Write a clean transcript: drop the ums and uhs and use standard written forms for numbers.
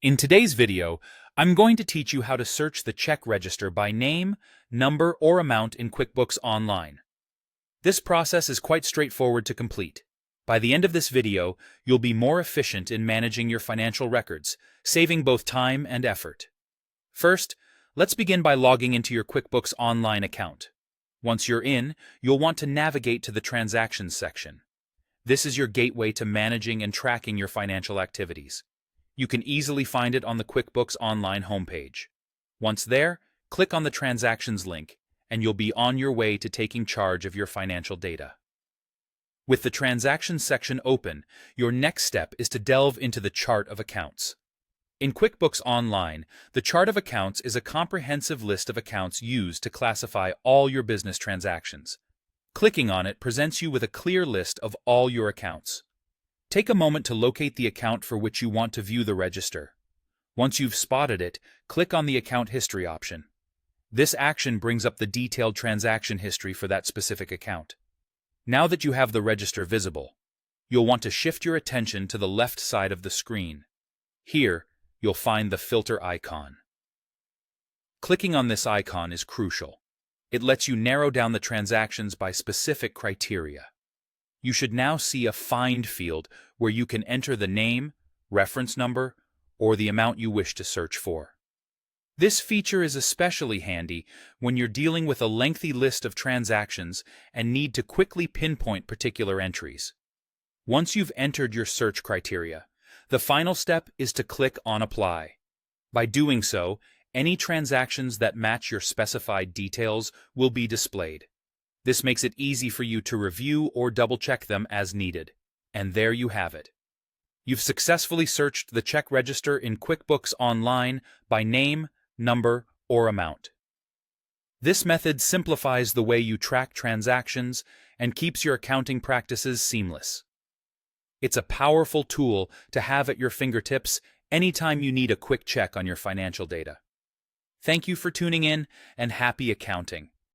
In today's video, I'm going to teach you how to search the check register by name, number, or amount in QuickBooks Online. This process is quite straightforward to complete. By the end of this video, you'll be more efficient in managing your financial records, saving both time and effort. First, let's begin by logging into your QuickBooks Online account. Once you're in, you'll want to navigate to the Transactions section. This is your gateway to managing and tracking your financial activities. You can easily find it on the QuickBooks Online homepage. Once there, click on the Transactions link, and you'll be on your way to taking charge of your financial data. With the Transactions section open, your next step is to delve into the Chart of Accounts. In QuickBooks Online, the Chart of Accounts is a comprehensive list of accounts used to classify all your business transactions. Clicking on it presents you with a clear list of all your accounts. Take a moment to locate the account for which you want to view the register. Once you've spotted it, click on the Account History option. This action brings up the detailed transaction history for that specific account. Now that you have the register visible, you'll want to shift your attention to the left side of the screen. Here, you'll find the filter icon. Clicking on this icon is crucial. It lets you narrow down the transactions by specific criteria. You should now see a Find field where you can enter the name, reference number, or the amount you wish to search for. This feature is especially handy when you're dealing with a lengthy list of transactions and need to quickly pinpoint particular entries. Once you've entered your search criteria, the final step is to click on Apply. By doing so, any transactions that match your specified details will be displayed. This makes it easy for you to review or double-check them as needed. And there you have it. You've successfully searched the check register in QuickBooks Online by name, number, or amount. This method simplifies the way you track transactions and keeps your accounting practices seamless. It's a powerful tool to have at your fingertips anytime you need a quick check on your financial data. Thank you for tuning in, and happy accounting.